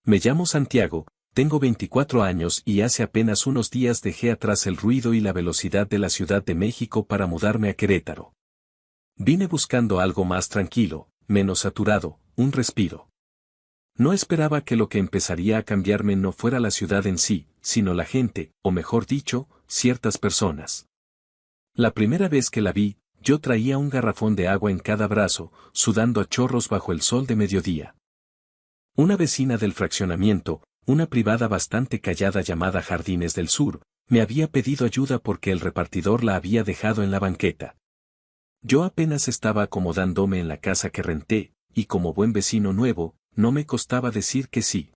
Me llamo Santiago, tengo 24 años y hace apenas unos días dejé atrás el ruido y la velocidad de la Ciudad de México para mudarme a Querétaro. Vine buscando algo más tranquilo, menos saturado, un respiro. No esperaba que lo que empezaría a cambiarme no fuera la ciudad en sí, sino la gente, o mejor dicho, ciertas personas. La primera vez que la vi, yo traía un garrafón de agua en cada brazo, sudando a chorros bajo el sol de mediodía. Una vecina del fraccionamiento, una privada bastante callada llamada Jardines del Sur, me había pedido ayuda porque el repartidor la había dejado en la banqueta. Yo apenas estaba acomodándome en la casa que renté, y como buen vecino nuevo, no me costaba decir que sí.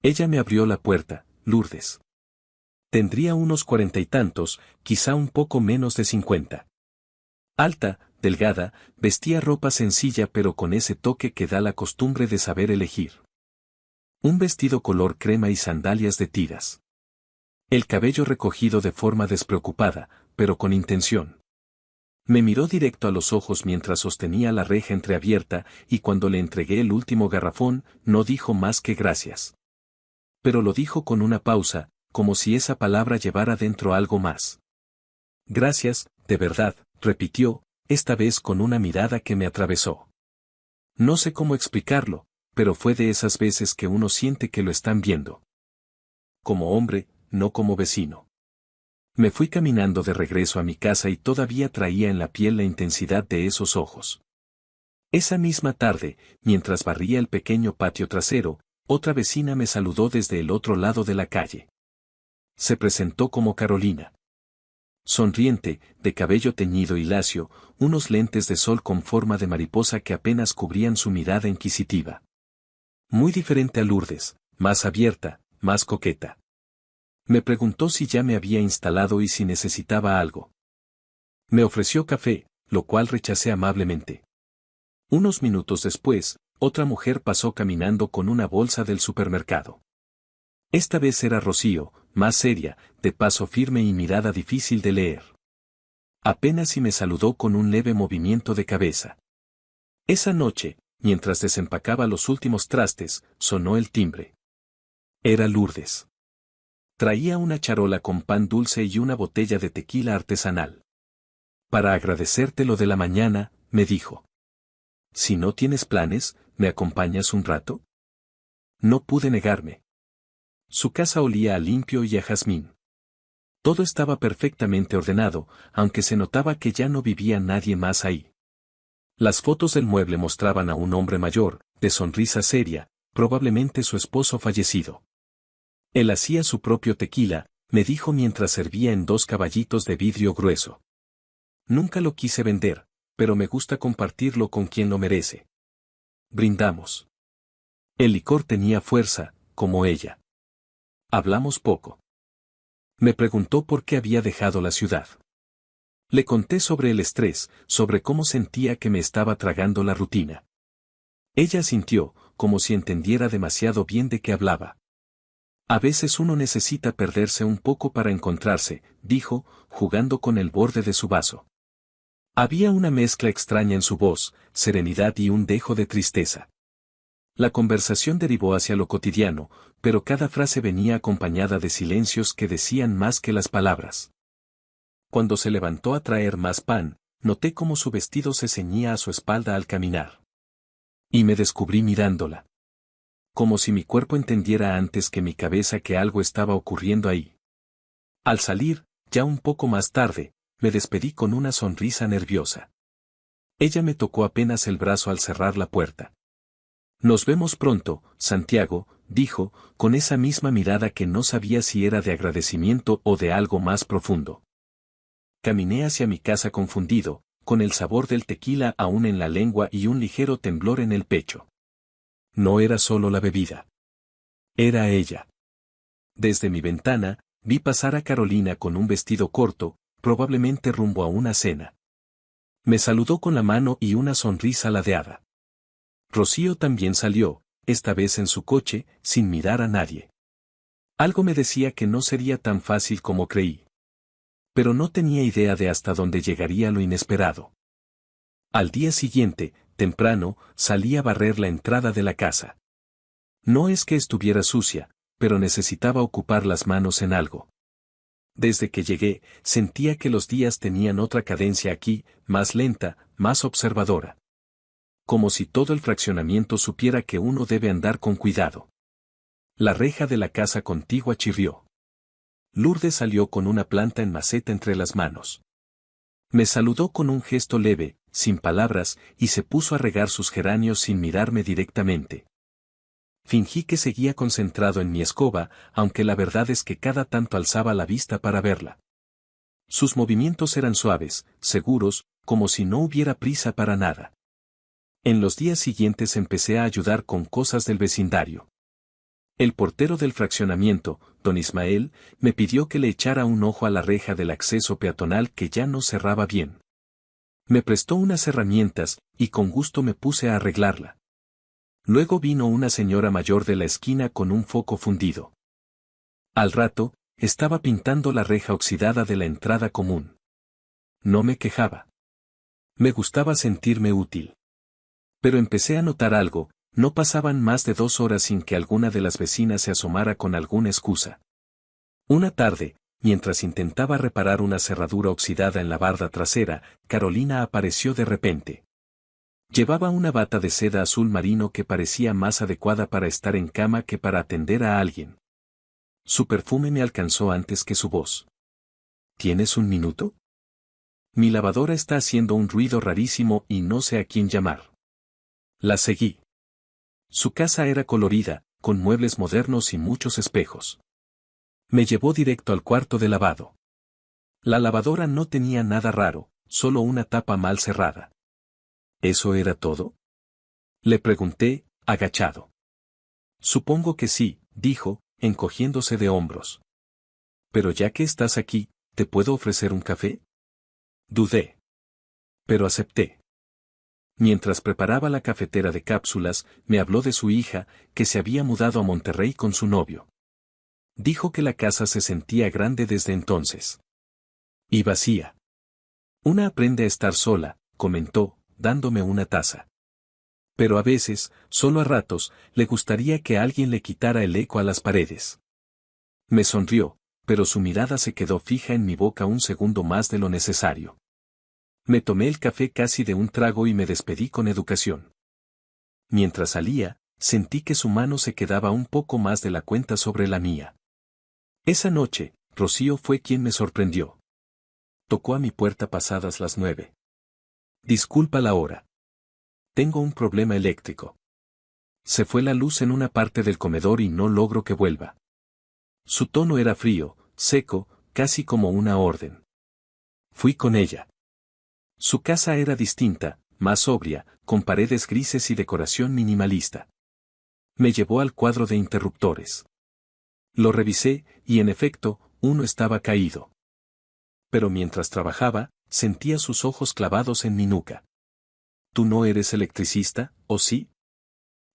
Ella me abrió la puerta, Lourdes. Tendría unos 40 y tantos, quizá un poco menos de 50. Alta, delgada, vestía ropa sencilla pero con ese toque que da la costumbre de saber elegir. Un vestido color crema y sandalias de tiras. El cabello recogido de forma despreocupada, pero con intención. Me miró directo a los ojos mientras sostenía la reja entreabierta y cuando le entregué el último garrafón, no dijo más que gracias. Pero lo dijo con una pausa, como si esa palabra llevara dentro algo más. Gracias, de verdad, repitió, esta vez con una mirada que me atravesó. No sé cómo explicarlo, pero fue de esas veces que uno siente que lo están viendo. Como hombre, no como vecino. Me fui caminando de regreso a mi casa y todavía traía en la piel la intensidad de esos ojos. Esa misma tarde, mientras barría el pequeño patio trasero, otra vecina me saludó desde el otro lado de la calle. Se presentó como Carolina. Sonriente, de cabello teñido y lacio, unos lentes de sol con forma de mariposa que apenas cubrían su mirada inquisitiva. Muy diferente a Lourdes, más abierta, más coqueta. Me preguntó si ya me había instalado y si necesitaba algo. Me ofreció café, lo cual rechacé amablemente. Unos minutos después, otra mujer pasó caminando con una bolsa del supermercado. Esta vez era Rocío, más seria, de paso firme y mirada difícil de leer. Apenas si me saludó con un leve movimiento de cabeza. Esa noche, mientras desempacaba los últimos trastes, sonó el timbre. Era Lourdes. Traía una charola con pan dulce y una botella de tequila artesanal. Para agradecerte lo de la mañana, me dijo. Si no tienes planes, ¿me acompañas un rato? No pude negarme. Su casa olía a limpio y a jazmín. Todo estaba perfectamente ordenado, aunque se notaba que ya no vivía nadie más ahí. Las fotos del mueble mostraban a un hombre mayor, de sonrisa seria, probablemente su esposo fallecido. Él hacía su propio tequila, me dijo mientras servía en 2 caballitos de vidrio grueso. Nunca lo quise vender, pero me gusta compartirlo con quien lo merece. Brindamos. El licor tenía fuerza, como ella. Hablamos poco. Me preguntó por qué había dejado la ciudad. Le conté sobre el estrés, sobre cómo sentía que me estaba tragando la rutina. Ella sintió, como si entendiera demasiado bien de qué hablaba. A veces uno necesita perderse un poco para encontrarse, dijo, jugando con el borde de su vaso. Había una mezcla extraña en su voz, serenidad y un dejo de tristeza. La conversación derivó hacia lo cotidiano, pero cada frase venía acompañada de silencios que decían más que las palabras. Cuando se levantó a traer más pan, noté cómo su vestido se ceñía a su espalda al caminar. Y me descubrí mirándola. Como si mi cuerpo entendiera antes que mi cabeza que algo estaba ocurriendo ahí. Al salir, ya un poco más tarde, me despedí con una sonrisa nerviosa. Ella me tocó apenas el brazo al cerrar la puerta. Nos vemos pronto, Santiago, dijo, con esa misma mirada que no sabía si era de agradecimiento o de algo más profundo. Caminé hacia mi casa confundido, con el sabor del tequila aún en la lengua y un ligero temblor en el pecho. No era solo la bebida. Era ella. Desde mi ventana, vi pasar a Carolina con un vestido corto, probablemente rumbo a una cena. Me saludó con la mano y una sonrisa ladeada. Rocío también salió, esta vez en su coche, sin mirar a nadie. Algo me decía que no sería tan fácil como creí. Pero no tenía idea de hasta dónde llegaría lo inesperado. Al día siguiente, temprano, salí a barrer la entrada de la casa. No es que estuviera sucia, pero necesitaba ocupar las manos en algo. Desde que llegué, sentía que los días tenían otra cadencia aquí, más lenta, más observadora. Como si todo el fraccionamiento supiera que uno debe andar con cuidado. La reja de la casa contigua chirrió. Lourdes salió con una planta en maceta entre las manos. Me saludó con un gesto leve, sin palabras, y se puso a regar sus geranios sin mirarme directamente. Fingí que seguía concentrado en mi escoba, aunque la verdad es que cada tanto alzaba la vista para verla. Sus movimientos eran suaves, seguros, como si no hubiera prisa para nada. En los días siguientes empecé a ayudar con cosas del vecindario. El portero del fraccionamiento, don Ismael, me pidió que le echara un ojo a la reja del acceso peatonal que ya no cerraba bien. Me prestó unas herramientas, y con gusto me puse a arreglarla. Luego vino una señora mayor de la esquina con un foco fundido. Al rato, estaba pintando la reja oxidada de la entrada común. No me quejaba. Me gustaba sentirme útil. Pero empecé a notar algo. No pasaban más de 2 horas sin que alguna de las vecinas se asomara con alguna excusa. Una tarde, mientras intentaba reparar una cerradura oxidada en la barda trasera, Carolina apareció de repente. Llevaba una bata de seda azul marino que parecía más adecuada para estar en cama que para atender a alguien. Su perfume me alcanzó antes que su voz. ¿Tienes un minuto? Mi lavadora está haciendo un ruido rarísimo y no sé a quién llamar. La seguí. Su casa era colorida, con muebles modernos y muchos espejos. Me llevó directo al cuarto de lavado. La lavadora no tenía nada raro, solo una tapa mal cerrada. ¿Eso era todo? Le pregunté, agachado. Supongo que sí, dijo, encogiéndose de hombros. Pero ya que estás aquí, ¿te puedo ofrecer un café? Dudé. Pero acepté. Mientras preparaba la cafetera de cápsulas, me habló de su hija, que se había mudado a Monterrey con su novio. Dijo que la casa se sentía grande desde entonces. Y vacía. Una aprende a estar sola, comentó, dándome una taza. Pero a veces, solo a ratos, le gustaría que alguien le quitara el eco a las paredes. Me sonrió, pero su mirada se quedó fija en mi boca un segundo más de lo necesario. Me tomé el café casi de un trago y me despedí con educación. Mientras salía, sentí que su mano se quedaba un poco más de la cuenta sobre la mía. Esa noche, Rocío fue quien me sorprendió. Tocó a mi puerta pasadas las 9. Disculpa la hora. Tengo un problema eléctrico. Se fue la luz en una parte del comedor y no logro que vuelva. Su tono era frío, seco, casi como una orden. Fui con ella. Su casa era distinta, más sobria, con paredes grises y decoración minimalista. Me llevó al cuadro de interruptores. Lo revisé, y en efecto, uno estaba caído. Pero mientras trabajaba, sentía sus ojos clavados en mi nuca. ¿Tú no eres electricista, o sí?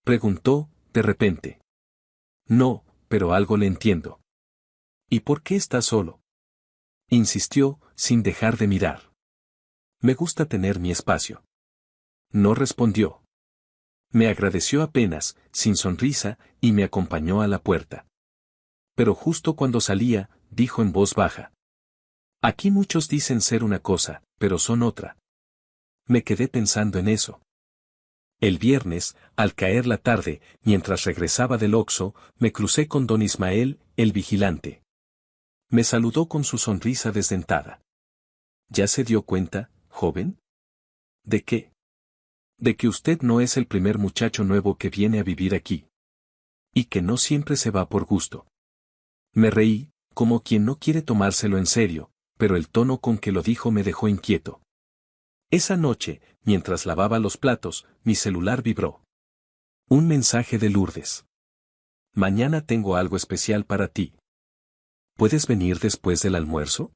Preguntó, de repente. No, pero algo le entiendo. ¿Y por qué estás solo? Insistió, sin dejar de mirar. Me gusta tener mi espacio. No respondió. Me agradeció apenas, sin sonrisa, y me acompañó a la puerta. Pero justo cuando salía, dijo en voz baja. Aquí muchos dicen ser una cosa, pero son otra. Me quedé pensando en eso. El viernes, al caer la tarde, mientras regresaba del Oxxo, me crucé con don Ismael, el vigilante. Me saludó con su sonrisa desdentada. ¿Ya se dio cuenta, joven? ¿De qué? De que usted no es el primer muchacho nuevo que viene a vivir aquí. Y que no siempre se va por gusto. Me reí, como quien no quiere tomárselo en serio, pero el tono con que lo dijo me dejó inquieto. Esa noche, mientras lavaba los platos, mi celular vibró. Un mensaje de Lourdes. Mañana tengo algo especial para ti. ¿Puedes venir después del almuerzo?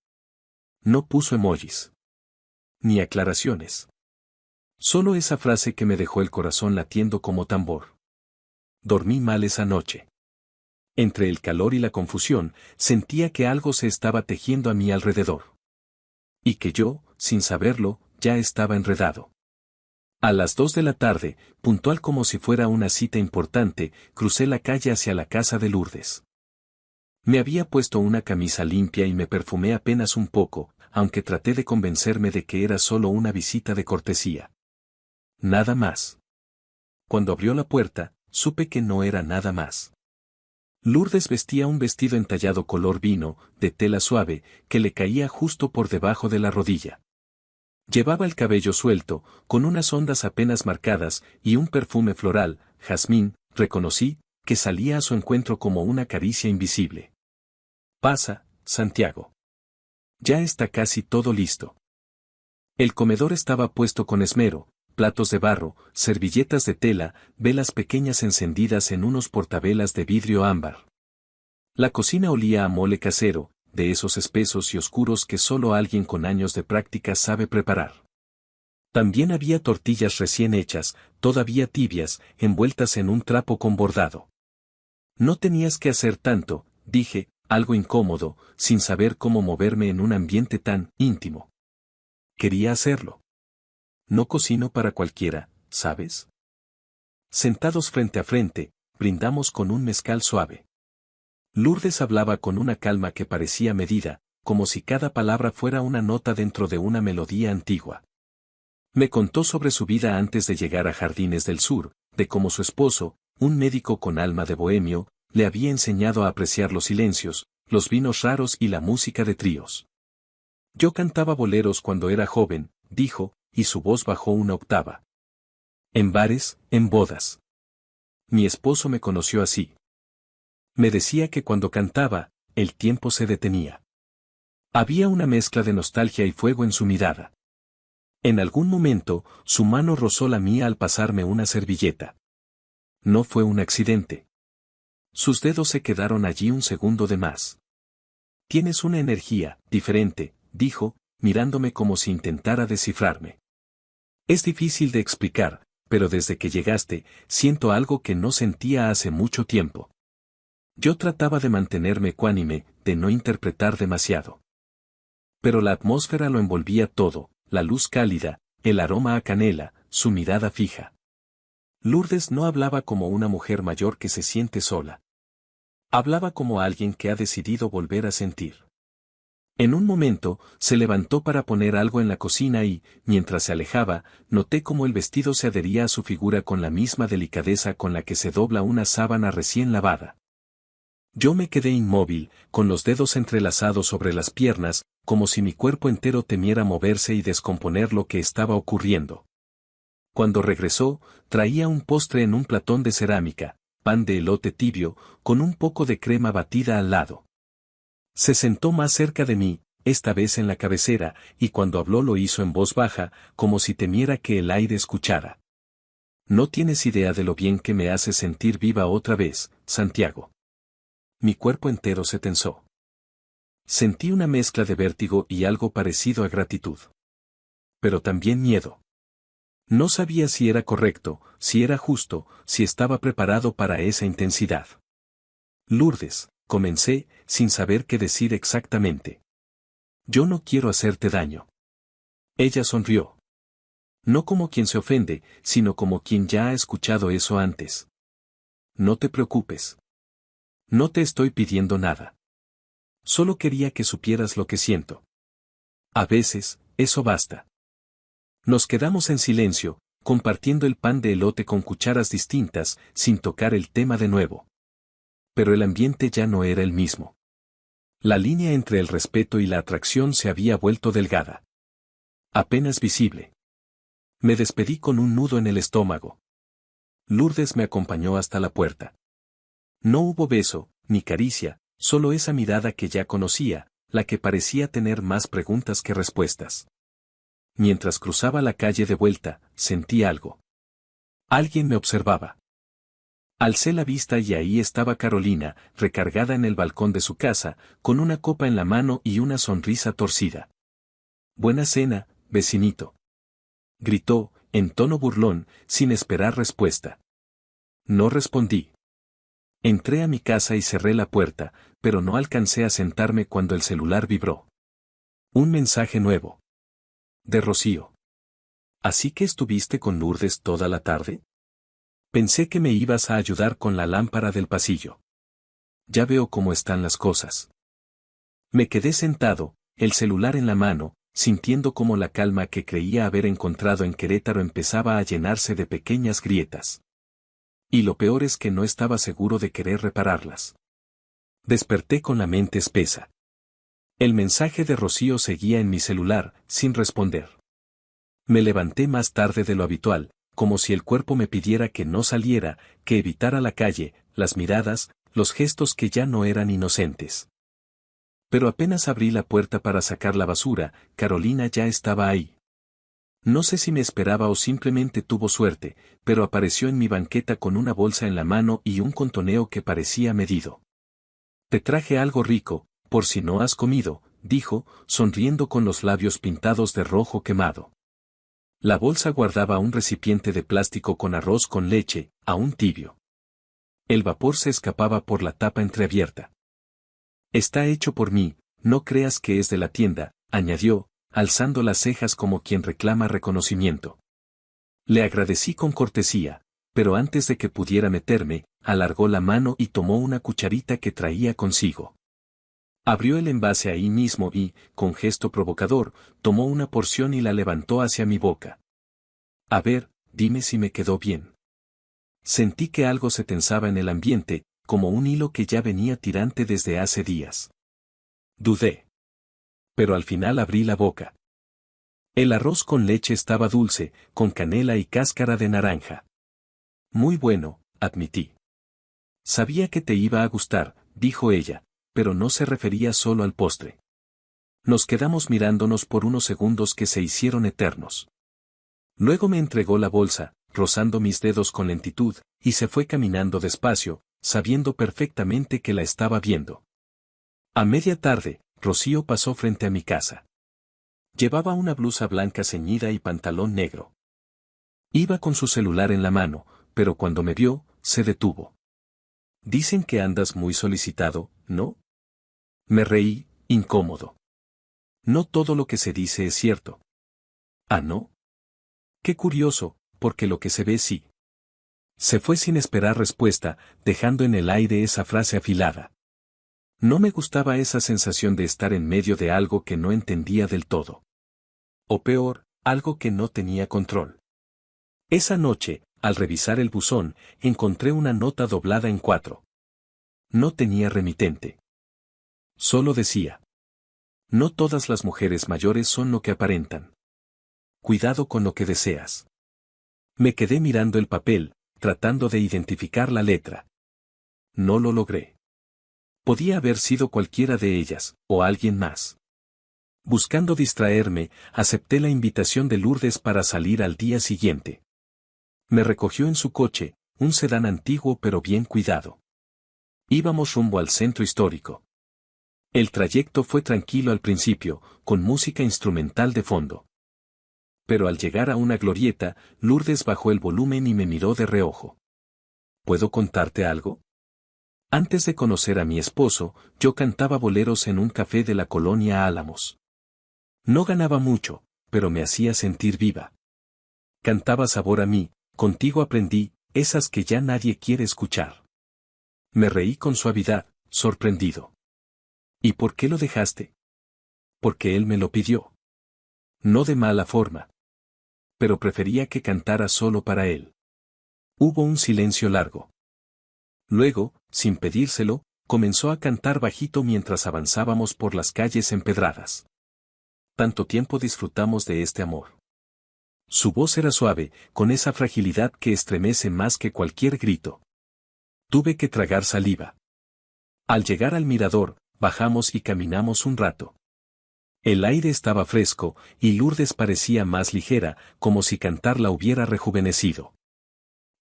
No puso emojis. Ni aclaraciones. Solo esa frase que me dejó el corazón latiendo como tambor. Dormí mal esa noche. Entre el calor y la confusión, sentía que algo se estaba tejiendo a mi alrededor. Y que yo, sin saberlo, ya estaba enredado. A las 2 de la tarde, puntual como si fuera una cita importante, crucé la calle hacia la casa de Lourdes. Me había puesto una camisa limpia y me perfumé apenas un poco, aunque traté de convencerme de que era solo una visita de cortesía. Nada más. Cuando abrió la puerta, supe que no era nada más. Lourdes vestía un vestido entallado color vino, de tela suave, que le caía justo por debajo de la rodilla. Llevaba el cabello suelto, con unas ondas apenas marcadas, y un perfume floral, jazmín, reconocí, que salía a su encuentro como una caricia invisible. Pasa, Santiago. Ya está casi todo listo. El comedor estaba puesto con esmero, platos de barro, servilletas de tela, velas pequeñas encendidas en unos portavelas de vidrio ámbar. La cocina olía a mole casero, de esos espesos y oscuros que solo alguien con años de práctica sabe preparar. También había tortillas recién hechas, todavía tibias, envueltas en un trapo con bordado. No tenías que hacer tanto, dije, algo incómodo, sin saber cómo moverme en un ambiente tan íntimo. Quería hacerlo. No cocino para cualquiera, ¿sabes? Sentados frente a frente, brindamos con un mezcal suave. Lourdes hablaba con una calma que parecía medida, como si cada palabra fuera una nota dentro de una melodía antigua. Me contó sobre su vida antes de llegar a Jardines del Sur, de cómo su esposo, un médico con alma de bohemio, le había enseñado a apreciar los silencios, los vinos raros y la música de tríos. Yo cantaba boleros cuando era joven, dijo, y su voz bajó una octava. En bares, en bodas. Mi esposo me conoció así. Me decía que cuando cantaba, el tiempo se detenía. Había una mezcla de nostalgia y fuego en su mirada. En algún momento, su mano rozó la mía al pasarme una servilleta. No fue un accidente. Sus dedos se quedaron allí un segundo de más. Tienes una energía diferente, dijo, mirándome como si intentara descifrarme. Es difícil de explicar, pero desde que llegaste, siento algo que no sentía hace mucho tiempo. Yo trataba de mantenerme ecuánime, de no interpretar demasiado. Pero la atmósfera lo envolvía todo, la luz cálida, el aroma a canela, su mirada fija. Lourdes no hablaba como una mujer mayor que se siente sola. Hablaba como alguien que ha decidido volver a sentir. En un momento, se levantó para poner algo en la cocina y, mientras se alejaba, noté cómo el vestido se adhería a su figura con la misma delicadeza con la que se dobla una sábana recién lavada. Yo me quedé inmóvil, con los dedos entrelazados sobre las piernas, como si mi cuerpo entero temiera moverse y descomponer lo que estaba ocurriendo. Cuando regresó, traía un postre en un platón de cerámica, pan de elote tibio, con un poco de crema batida al lado. Se sentó más cerca de mí, esta vez en la cabecera, y cuando habló lo hizo en voz baja, como si temiera que el aire escuchara. No tienes idea de lo bien que me hace sentir viva otra vez, Santiago. Mi cuerpo entero se tensó. Sentí una mezcla de vértigo y algo parecido a gratitud. Pero también miedo. No sabía si era correcto, si era justo, si estaba preparado para esa intensidad. Lourdes, comencé, sin saber qué decir exactamente. Yo no quiero hacerte daño. Ella sonrió. No como quien se ofende, sino como quien ya ha escuchado eso antes. No te preocupes. No te estoy pidiendo nada. Solo quería que supieras lo que siento. A veces, eso basta. Nos quedamos en silencio, compartiendo el pan de elote con cucharas distintas, sin tocar el tema de nuevo. Pero el ambiente ya no era el mismo. La línea entre el respeto y la atracción se había vuelto delgada. Apenas visible. Me despedí con un nudo en el estómago. Lourdes me acompañó hasta la puerta. No hubo beso, ni caricia, solo esa mirada que ya conocía, la que parecía tener más preguntas que respuestas. Mientras cruzaba la calle de vuelta, sentí algo. Alguien me observaba. Alcé la vista y ahí estaba Carolina, recargada en el balcón de su casa, con una copa en la mano y una sonrisa torcida. «Buena cena, vecinito», gritó, en tono burlón, sin esperar respuesta. No respondí. Entré a mi casa y cerré la puerta, pero no alcancé a sentarme cuando el celular vibró. Un mensaje nuevo. De Rocío. ¿Así que estuviste con Lourdes toda la tarde? Pensé que me ibas a ayudar con la lámpara del pasillo. Ya veo cómo están las cosas. Me quedé sentado, el celular en la mano, sintiendo cómo la calma que creía haber encontrado en Querétaro empezaba a llenarse de pequeñas grietas. Y lo peor es que no estaba seguro de querer repararlas. Desperté con la mente espesa. El mensaje de Rocío seguía en mi celular, sin responder. Me levanté más tarde de lo habitual, como si el cuerpo me pidiera que no saliera, que evitara la calle, las miradas, los gestos que ya no eran inocentes. Pero apenas abrí la puerta para sacar la basura, Carolina ya estaba ahí. No sé si me esperaba o simplemente tuvo suerte, pero apareció en mi banqueta con una bolsa en la mano y un contoneo que parecía medido. Te traje algo rico, por si no has comido, dijo, sonriendo con los labios pintados de rojo quemado. La bolsa guardaba un recipiente de plástico con arroz con leche, aún tibio. El vapor se escapaba por la tapa entreabierta. Está hecho por mí, no creas que es de la tienda, añadió, alzando las cejas como quien reclama reconocimiento. Le agradecí con cortesía, pero antes de que pudiera meterme, alargó la mano y tomó una cucharita que traía consigo. Abrió el envase ahí mismo y, con gesto provocador, tomó una porción y la levantó hacia mi boca. A ver, dime si me quedó bien. Sentí que algo se tensaba en el ambiente, como un hilo que ya venía tirante desde hace días. Dudé. Pero al final abrí la boca. El arroz con leche estaba dulce, con canela y cáscara de naranja. Muy bueno, admití. Sabía que te iba a gustar, dijo ella, pero no se refería solo al postre. Nos quedamos mirándonos por unos segundos que se hicieron eternos. Luego me entregó la bolsa, rozando mis dedos con lentitud, y se fue caminando despacio, sabiendo perfectamente que la estaba viendo. A media tarde, Rocío pasó frente a mi casa. Llevaba una blusa blanca ceñida y pantalón negro. Iba con su celular en la mano, pero cuando me vio, se detuvo. Dicen que andas muy solicitado, ¿no? Me reí, incómodo. No todo lo que se dice es cierto. ¿Ah, no? Qué curioso, porque lo que se ve sí. Se fue sin esperar respuesta, dejando en el aire esa frase afilada. No me gustaba esa sensación de estar en medio de algo que no entendía del todo. O peor, algo que no tenía control. Esa noche, al revisar el buzón, encontré una nota doblada en 4. No tenía remitente. Solo decía: no todas las mujeres mayores son lo que aparentan. Cuidado con lo que deseas. Me quedé mirando el papel, tratando de identificar la letra. No lo logré. Podía haber sido cualquiera de ellas, o alguien más. Buscando distraerme, acepté la invitación de Lourdes para salir al día siguiente. Me recogió en su coche, un sedán antiguo pero bien cuidado. Íbamos rumbo al centro histórico. El trayecto fue tranquilo al principio, con música instrumental de fondo. Pero al llegar a una glorieta, Lourdes bajó el volumen y me miró de reojo. ¿Puedo contarte algo? Antes de conocer a mi esposo, yo cantaba boleros en un café de la colonia Álamos. No ganaba mucho, pero me hacía sentir viva. Cantaba sabor a mí, contigo aprendí, esas que ya nadie quiere escuchar. Me reí con suavidad, sorprendido. ¿Y por qué lo dejaste? Porque él me lo pidió. No de mala forma. Pero prefería que cantara solo para él. Hubo un silencio largo. Luego, sin pedírselo, comenzó a cantar bajito mientras avanzábamos por las calles empedradas. Tanto tiempo disfrutamos de este amor. Su voz era suave, con esa fragilidad que estremece más que cualquier grito. Tuve que tragar saliva. Al llegar al mirador, bajamos y caminamos un rato. El aire estaba fresco, y Lourdes parecía más ligera, como si cantar la hubiera rejuvenecido.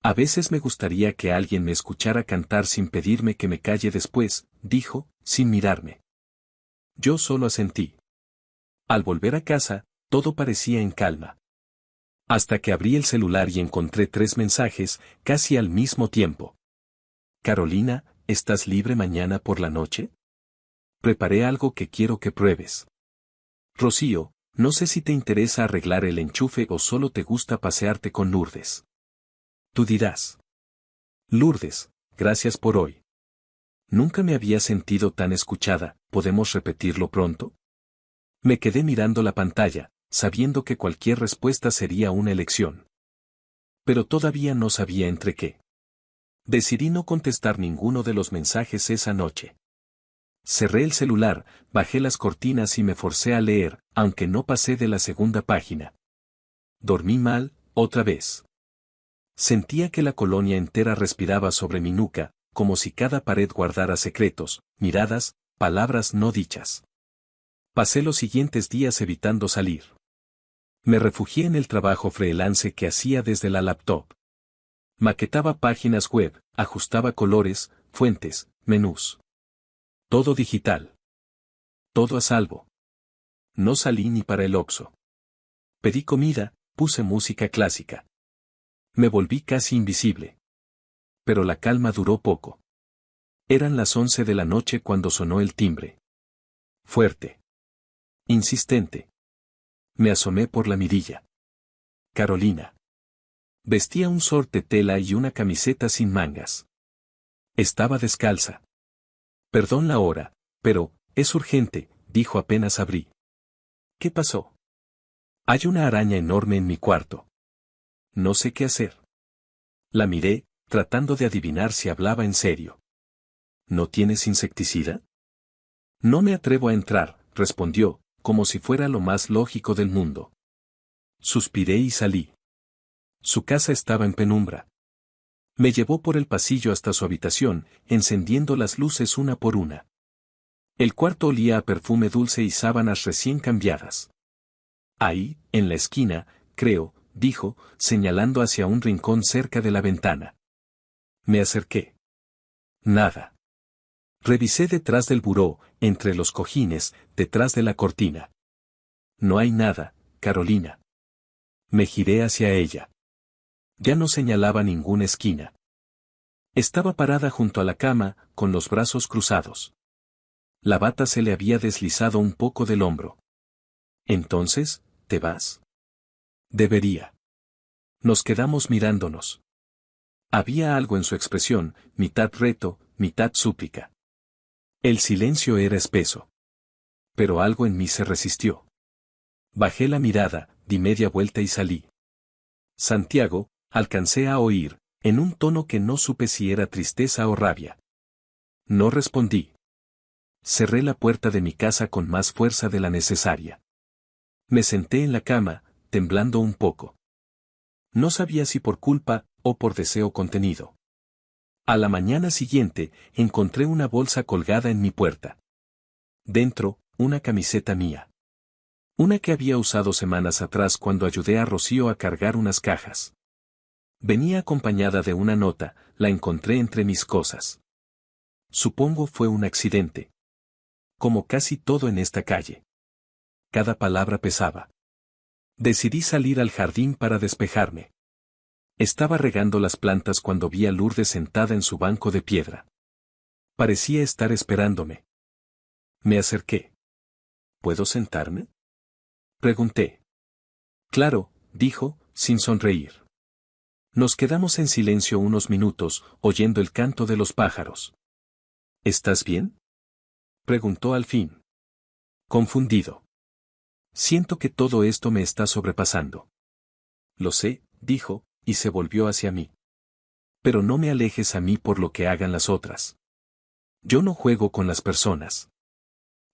A veces me gustaría que alguien me escuchara cantar sin pedirme que me calle después, dijo, sin mirarme. Yo solo asentí. Al volver a casa, todo parecía en calma. Hasta que abrí el celular y encontré 3 mensajes, casi al mismo tiempo. Carolina, ¿estás libre mañana por la noche? Preparé algo que quiero que pruebes. Rocío, No sé si te interesa arreglar el enchufe o solo te gusta pasearte con Lourdes. Tú dirás. Lourdes, gracias por hoy. Nunca me había sentido tan escuchada, ¿podemos repetirlo pronto? Me quedé mirando la pantalla, sabiendo que cualquier respuesta sería una elección. Pero todavía no sabía entre qué. Decidí no contestar ninguno de los mensajes esa noche. Cerré el celular, bajé las cortinas y me forcé a leer, aunque no pasé de la segunda página. Dormí mal, otra vez. Sentía que la colonia entera respiraba sobre mi nuca, como si cada pared guardara secretos, miradas, palabras no dichas. Pasé los siguientes días evitando salir. Me refugié en el trabajo freelance que hacía desde la laptop. Maquetaba páginas web, ajustaba colores, fuentes, menús. Todo digital. Todo a salvo. No salí ni para el Oxxo. Pedí comida, puse música clásica. Me volví casi invisible. Pero la calma duró poco. Eran las 11 de la noche cuando sonó el timbre. Fuerte. Insistente. Me asomé por la mirilla. Carolina. Vestía un short de tela y una camiseta sin mangas. Estaba descalza. Perdón la hora, pero, es urgente, dijo apenas abrí. ¿Qué pasó? Hay una araña enorme en mi cuarto. No sé qué hacer. La miré, tratando de adivinar si hablaba en serio. ¿No tienes insecticida? No me atrevo a entrar, respondió, como si fuera lo más lógico del mundo. Suspiré y salí. Su casa estaba en penumbra. Me llevó por el pasillo hasta su habitación, encendiendo las luces una por una. El cuarto olía a perfume dulce y sábanas recién cambiadas. Ahí, en la esquina, creo, dijo, señalando hacia un rincón cerca de la ventana. Me acerqué. Nada. Revisé detrás del buró, entre los cojines, detrás de la cortina. No hay nada, Carolina. Me giré hacia ella. Ya no señalaba ninguna esquina. Estaba parada junto a la cama, con los brazos cruzados. La bata se le había deslizado un poco del hombro. Entonces, ¿te vas? Debería. Nos quedamos mirándonos. Había algo en su expresión, mitad reto, mitad súplica. El silencio era espeso. Pero algo en mí se resistió. Bajé la mirada, di media vuelta y salí. Santiago, alcancé a oír, en un tono que no supe si era tristeza o rabia. No respondí. Cerré la puerta de mi casa con más fuerza de la necesaria. Me senté en la cama, temblando un poco. No sabía si por culpa, o por deseo contenido. A la mañana siguiente, encontré una bolsa colgada en mi puerta. Dentro, una camiseta mía. Una que había usado semanas atrás cuando ayudé a Rocío a cargar unas cajas. Venía acompañada de una nota, la encontré entre mis cosas. Supongo fue un accidente. Como casi todo en esta calle. Cada palabra pesaba. Decidí salir al jardín para despejarme. Estaba regando las plantas cuando vi a Lourdes sentada en su banco de piedra. Parecía estar esperándome. Me acerqué. ¿Puedo sentarme? Pregunté. Claro, dijo, sin sonreír. Nos quedamos en silencio unos minutos, oyendo el canto de los pájaros. ¿Estás bien? Preguntó al fin. Confundido. Siento que todo esto me está sobrepasando. Lo sé, dijo, y se volvió hacia mí. Pero no me alejes a mí por lo que hagan las otras. Yo no juego con las personas.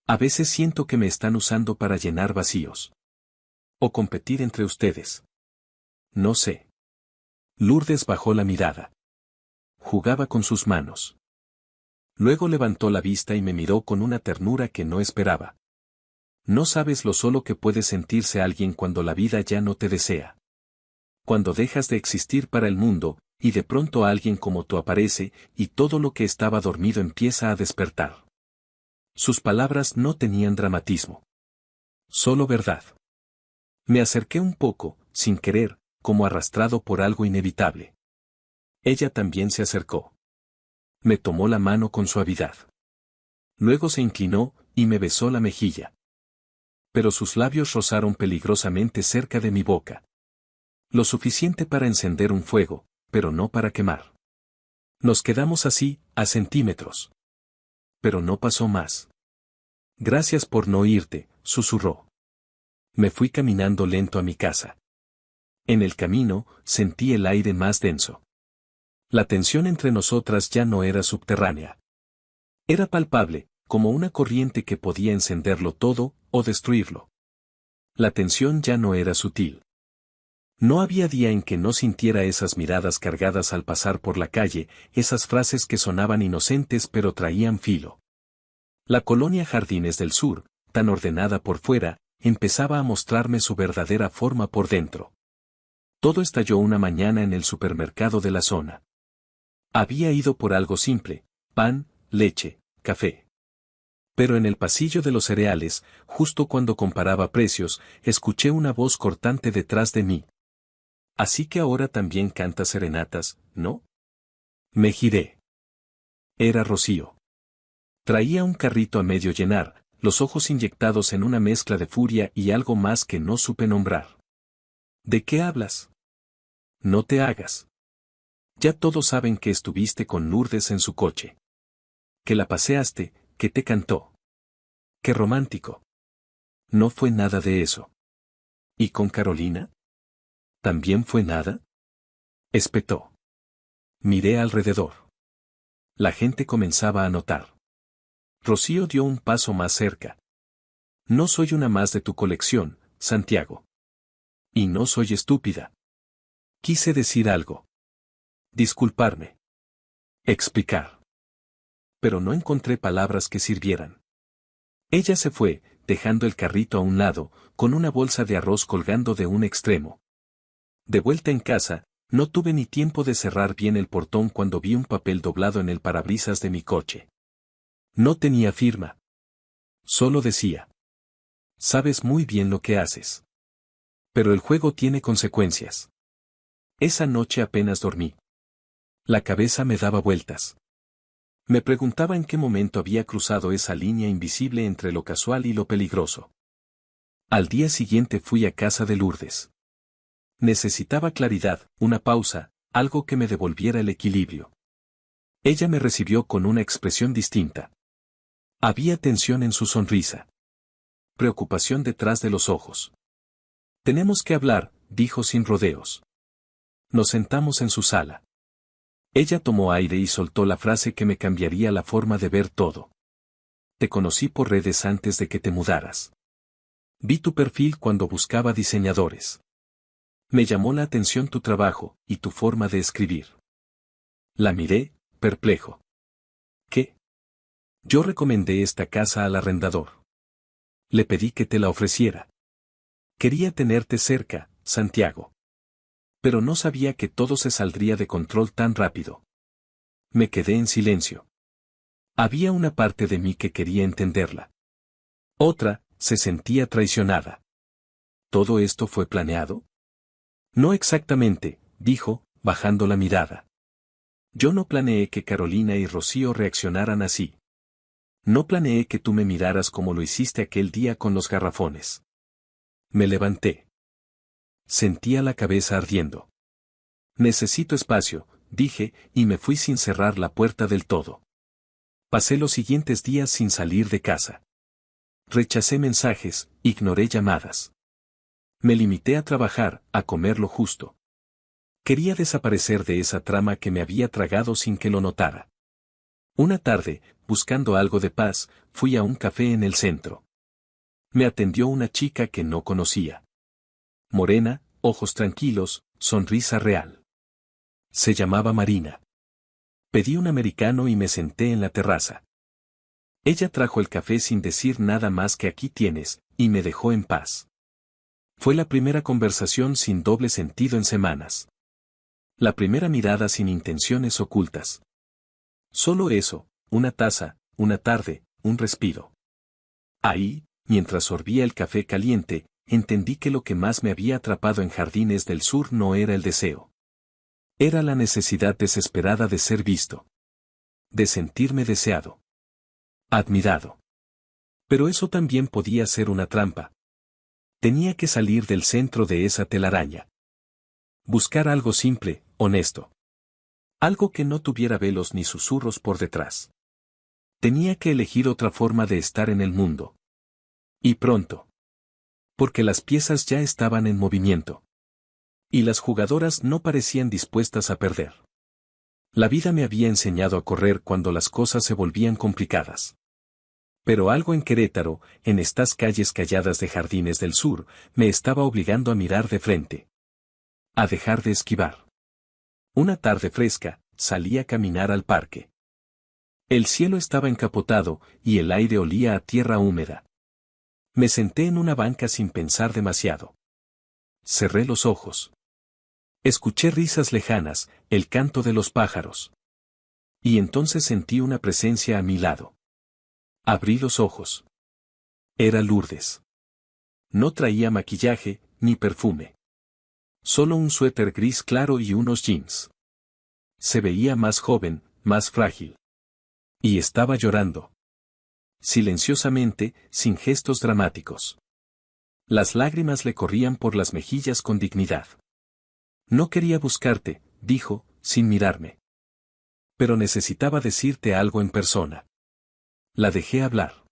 A veces siento que me están usando para llenar vacíos. O competir entre ustedes. No sé. Lourdes bajó la mirada. Jugaba con sus manos. Luego levantó la vista y me miró con una ternura que no esperaba. No sabes lo solo que puede sentirse alguien cuando la vida ya no te desea. Cuando dejas de existir para el mundo, y de pronto alguien como tú aparece, y todo lo que estaba dormido empieza a despertar. Sus palabras no tenían dramatismo. Solo verdad. Me acerqué un poco, sin querer, como arrastrado por algo inevitable. Ella también se acercó. Me tomó la mano con suavidad. Luego se inclinó, y me besó la mejilla. pero sus labios rozaron peligrosamente cerca de mi boca. Lo suficiente para encender un fuego, pero no para quemar. Nos quedamos así, a centímetros. Pero no pasó más. Gracias por no irte, susurró. Me fui caminando lento a mi casa. En el camino, sentí el aire más denso. La tensión entre nosotras ya no era subterránea. Era palpable, como una corriente que podía encenderlo todo, o destruirlo. La tensión ya no era sutil. No había día en que no sintiera esas miradas cargadas al pasar por la calle, esas frases que sonaban inocentes pero traían filo. La colonia Jardines del Sur, tan ordenada por fuera, empezaba a mostrarme su verdadera forma por dentro. Todo estalló una mañana en el supermercado de la zona. Había ido por algo simple: pan, leche, café. Pero en el pasillo de los cereales, justo cuando comparaba precios, escuché una voz cortante detrás de mí. Así que ahora también cantas serenatas, ¿no? Me giré. Era Rocío. Traía un carrito a medio llenar, los ojos inyectados en una mezcla de furia y algo más que no supe nombrar. ¿De qué hablas? No te hagas. Ya todos saben que estuviste con Lourdes en su coche. Que la paseaste, que te cantó. ¡Qué romántico! No fue nada de eso. ¿Y con Carolina? ¿También fue nada? Espetó. Miré alrededor. La gente comenzaba a notar. Rocío dio un paso más cerca. No soy una más de tu colección, Santiago. Y no soy estúpida. Quise decir algo. Disculparme. Explicar. Pero no encontré palabras que sirvieran. Ella se fue, dejando el carrito a un lado, con una bolsa de arroz colgando de un extremo. De vuelta en casa, no tuve ni tiempo de cerrar bien el portón cuando vi un papel doblado en el parabrisas de mi coche. No tenía firma. Solo decía: sabes muy bien lo que haces. Pero el juego tiene consecuencias. Esa noche apenas dormí. La cabeza me daba vueltas. Me preguntaba en qué momento había cruzado esa línea invisible entre lo casual y lo peligroso. Al día siguiente fui a casa de Lourdes. Necesitaba claridad, una pausa, algo que me devolviera el equilibrio. Ella me recibió con una expresión distinta. Había tensión en su sonrisa. Preocupación detrás de los ojos. Tenemos que hablar, dijo sin rodeos. Nos sentamos en su sala. Ella tomó aire y soltó la frase que me cambiaría la forma de ver todo. Te conocí por redes antes de que te mudaras. Vi tu perfil cuando buscaba diseñadores. Me llamó la atención tu trabajo y tu forma de escribir. La miré, perplejo. ¿Qué? Yo recomendé esta casa al arrendador. Le pedí que te la ofreciera. Quería tenerte cerca, Santiago. Pero no sabía que todo se saldría de control tan rápido. Me quedé en silencio. Había una parte de mí que quería entenderla. Otra, se sentía traicionada. ¿Todo esto fue planeado? No exactamente, dijo, bajando la mirada. Yo no planeé que Carolina y Rocío reaccionaran así. No planeé que tú me miraras como lo hiciste aquel día con los garrafones. Me levanté. Sentía la cabeza ardiendo. Necesito espacio, dije, y me fui sin cerrar la puerta del todo. Pasé los siguientes días sin salir de casa. Rechacé mensajes, ignoré llamadas. Me limité a trabajar, a comer lo justo. Quería desaparecer de esa trama que me había tragado sin que lo notara. Una tarde, buscando algo de paz, fui a un café en el centro. Me atendió una chica que no conocía. Morena, ojos tranquilos, sonrisa real. Se llamaba Marina. Pedí un americano y me senté en la terraza. Ella trajo el café sin decir nada más que aquí tienes, y me dejó en paz. Fue la primera conversación sin doble sentido en semanas. La primera mirada sin intenciones ocultas. Solo eso, una taza, una tarde, un respiro. Ahí, mientras sorbía el café caliente, entendí que lo que más me había atrapado en Jardines del Sur no era el deseo. Era la necesidad desesperada de ser visto. De sentirme deseado. Admirado. Pero eso también podía ser una trampa, Tenía que salir del centro de esa telaraña. Buscar algo simple, honesto. Algo que no tuviera velos ni susurros por detrás. Tenía que elegir otra forma de estar en el mundo. Y pronto. Porque las piezas ya estaban en movimiento. Y las jugadoras no parecían dispuestas a perder. La vida me había enseñado a correr cuando las cosas se volvían complicadas. Pero algo en Querétaro, en estas calles calladas de Jardines del Sur, me estaba obligando a mirar de frente. A dejar de esquivar. Una tarde fresca, salí a caminar al parque. El cielo estaba encapotado y el aire olía a tierra húmeda. Me senté en una banca sin pensar demasiado. Cerré los ojos. Escuché risas lejanas, el canto de los pájaros. Y entonces sentí una presencia a mi lado. Abrí los ojos. Era Lourdes. No traía maquillaje, ni perfume. Solo un suéter gris claro y unos jeans. Se veía más joven, más frágil. Y estaba llorando. Silenciosamente, sin gestos dramáticos. Las lágrimas le corrían por las mejillas con dignidad. No quería buscarte, dijo, sin mirarme. Pero necesitaba decirte algo en persona. La dejé hablar.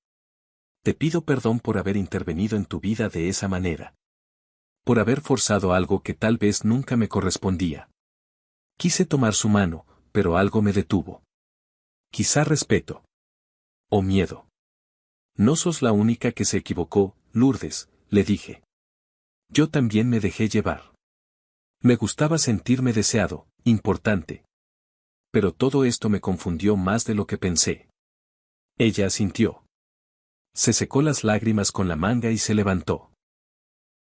Te pido perdón por haber intervenido en tu vida de esa manera. Por haber forzado algo que tal vez nunca me correspondía. Quise tomar su mano, pero algo me detuvo. Quizá respeto. O miedo. No sos la única que se equivocó, Lourdes, le dije. Yo también me dejé llevar. Me gustaba sentirme deseado, importante. Pero todo esto me confundió más de lo que pensé. Ella asintió. Se secó las lágrimas con la manga y se levantó.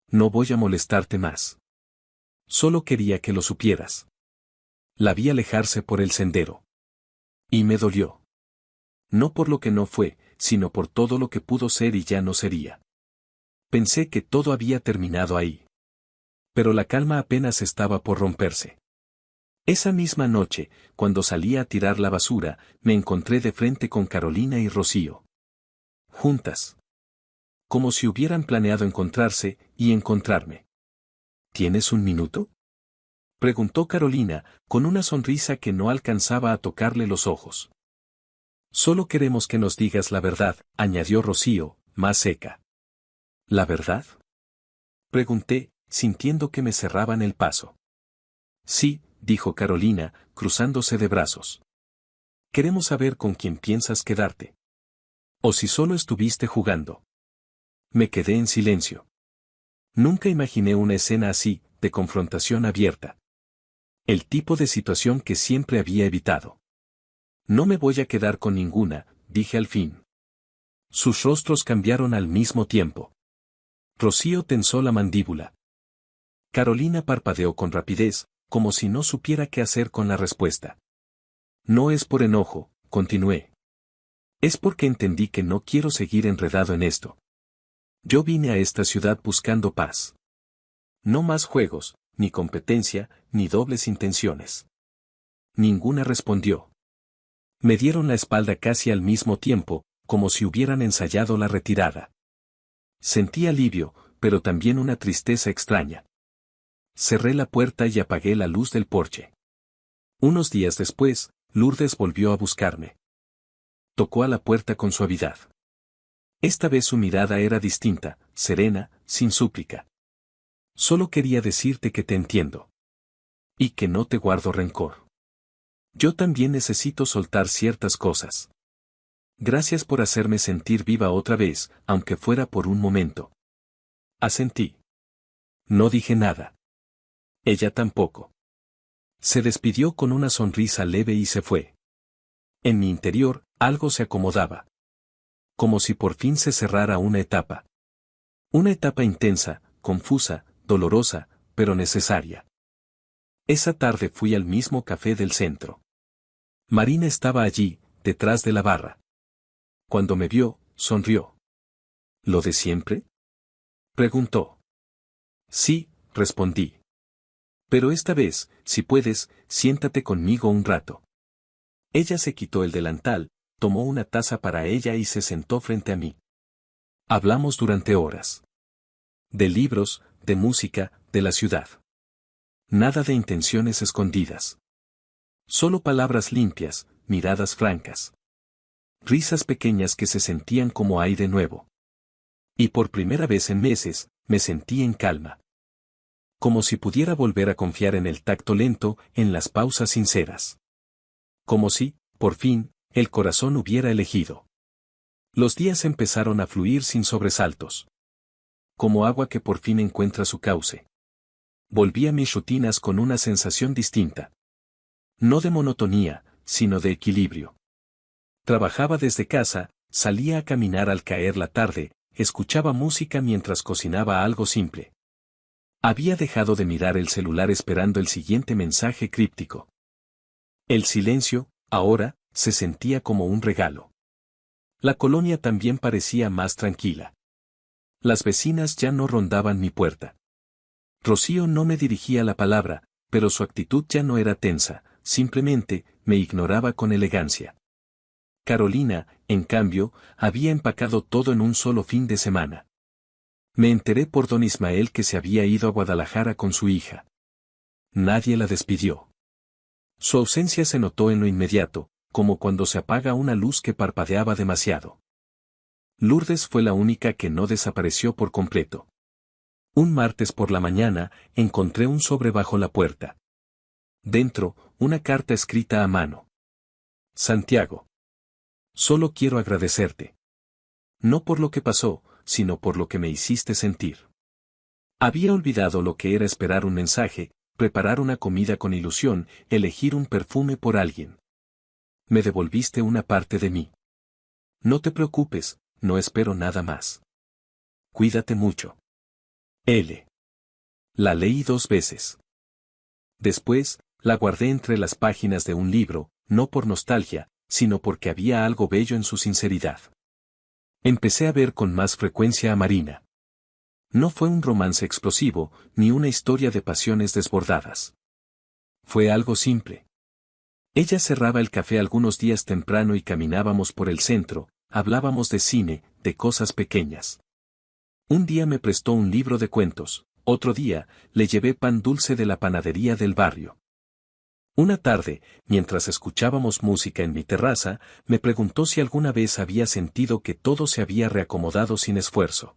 No voy a molestarte más. Solo quería que lo supieras. La vi alejarse por el sendero. Y me dolió. No por lo que no fue, sino por todo lo que pudo ser y ya no sería. Pensé que todo había terminado ahí. Pero la calma apenas estaba por romperse. Esa misma noche, cuando salí a tirar la basura, me encontré de frente con Carolina y Rocío. Juntas. Como si hubieran planeado encontrarse y encontrarme. ¿Tienes un minuto? Preguntó Carolina, con una sonrisa que no alcanzaba a tocarle los ojos. Solo queremos que nos digas la verdad, añadió Rocío, más seca. ¿La verdad? Pregunté, sintiendo que me cerraban el paso. Sí, dijo Carolina, cruzándose de brazos. Queremos saber con quién piensas quedarte. O si solo estuviste jugando. Me quedé en silencio. Nunca imaginé una escena así, de confrontación abierta. El tipo de situación que siempre había evitado. No me voy a quedar con ninguna, dije al fin. Sus rostros cambiaron al mismo tiempo. Rocío tensó la mandíbula. Carolina parpadeó con rapidez, como si no supiera qué hacer con la respuesta. No es por enojo, continué. Es porque entendí que no quiero seguir enredado en esto. Yo vine a esta ciudad buscando paz. No más juegos, ni competencia, ni dobles intenciones. Ninguna respondió. Me dieron la espalda casi al mismo tiempo, como si hubieran ensayado la retirada. Sentí alivio, pero también una tristeza extraña. Cerré la puerta y apagué la luz del porche. Unos días después, Lourdes volvió a buscarme. Tocó a la puerta con suavidad. Esta vez su mirada era distinta, serena, sin súplica. Solo quería decirte que te entiendo. Y que no te guardo rencor. Yo también necesito soltar ciertas cosas. Gracias por hacerme sentir viva otra vez, aunque fuera por un momento. Asentí. No dije nada. Ella tampoco. Se despidió con una sonrisa leve y se fue. En mi interior, algo se acomodaba. Como si por fin se cerrara una etapa. Una etapa intensa, confusa, dolorosa, pero necesaria. Esa tarde fui al mismo café del centro. Marina estaba allí, detrás de la barra. Cuando me vio, sonrió. ¿Lo de siempre? Preguntó. Sí, respondí. Pero esta vez, si puedes, siéntate conmigo un rato. Ella se quitó el delantal, tomó una taza para ella y se sentó frente a mí. Hablamos durante horas. De libros, de música, de la ciudad. Nada de intenciones escondidas. Solo palabras limpias, miradas francas. Risas pequeñas que se sentían como aire nuevo. Y por primera vez en meses, me sentí en calma. Como si pudiera volver a confiar en el tacto lento, en las pausas sinceras. Como si, por fin, el corazón hubiera elegido. Los días empezaron a fluir sin sobresaltos. Como agua que por fin encuentra su cauce. Volví a mis rutinas con una sensación distinta. No de monotonía, sino de equilibrio. Trabajaba desde casa, salía a caminar al caer la tarde, escuchaba música mientras cocinaba algo simple. Había dejado de mirar el celular esperando el siguiente mensaje críptico. El silencio, ahora, se sentía como un regalo. La colonia también parecía más tranquila. Las vecinas ya no rondaban mi puerta. Rocío no me dirigía la palabra, pero su actitud ya no era tensa, simplemente, me ignoraba con elegancia. Carolina, en cambio, había empacado todo en un solo fin de semana. Me enteré por don Ismael que se había ido a Guadalajara con su hija. Nadie la despidió. Su ausencia se notó en lo inmediato, como cuando se apaga una luz que parpadeaba demasiado. Lourdes fue la única que no desapareció por completo. Un martes por la mañana, encontré un sobre bajo la puerta. Dentro, una carta escrita a mano. Santiago. Solo quiero agradecerte. No por lo que pasó, sino por lo que me hiciste sentir. Había olvidado lo que era esperar un mensaje, preparar una comida con ilusión, elegir un perfume por alguien. Me devolviste una parte de mí. No te preocupes, no espero nada más. Cuídate mucho. L. La leí 2 veces. Después, la guardé entre las páginas de un libro, no por nostalgia, sino porque había algo bello en su sinceridad. Empecé a ver con más frecuencia a Marina. No fue un romance explosivo, ni una historia de pasiones desbordadas. Fue algo simple. Ella cerraba el café algunos días temprano y caminábamos por el centro, hablábamos de cine, de cosas pequeñas. Un día me prestó un libro de cuentos, otro día, le llevé pan dulce de la panadería del barrio. Una tarde, mientras escuchábamos música en mi terraza, me preguntó si alguna vez había sentido que todo se había reacomodado sin esfuerzo.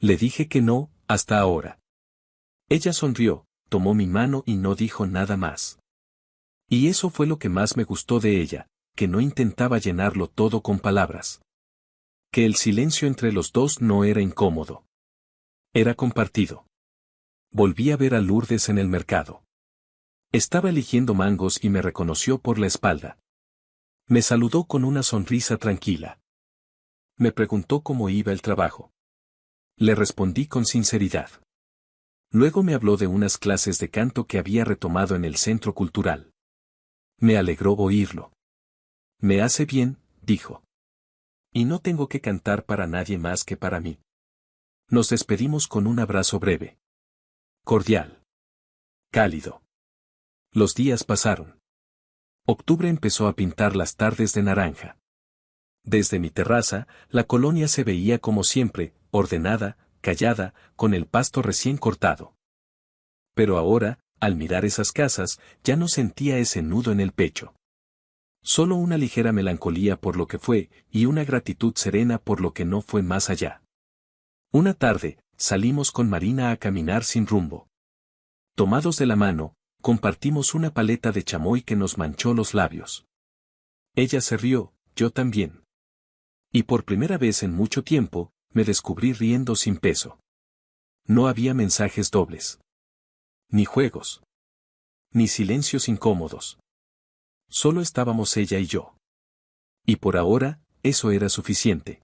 Le dije que no, hasta ahora. Ella sonrió, tomó mi mano y no dijo nada más. Y eso fue lo que más me gustó de ella, que no intentaba llenarlo todo con palabras. Que el silencio entre los dos no era incómodo. Era compartido. Volví a ver a Lourdes en el mercado. Estaba eligiendo mangos y me reconoció por la espalda. Me saludó con una sonrisa tranquila. Me preguntó cómo iba el trabajo. Le respondí con sinceridad. Luego me habló de unas clases de canto que había retomado en el centro cultural. Me alegró oírlo. Me hace bien, dijo. Y no tengo que cantar para nadie más que para mí. Nos despedimos con un abrazo breve. Cordial. Cálido. Los días pasaron. Octubre empezó a pintar las tardes de naranja. Desde mi terraza, la colonia se veía como siempre, ordenada, callada, con el pasto recién cortado. Pero ahora, al mirar esas casas, ya no sentía ese nudo en el pecho. Solo una ligera melancolía por lo que fue, y una gratitud serena por lo que no fue más allá. Una tarde, salimos con Marina a caminar sin rumbo. Tomados de la mano, compartimos una paleta de chamoy que nos manchó los labios. Ella se rió, yo también. Y por primera vez en mucho tiempo, me descubrí riendo sin peso. No había mensajes dobles. Ni juegos. Ni silencios incómodos. Solo estábamos ella y yo. Y por ahora, eso era suficiente.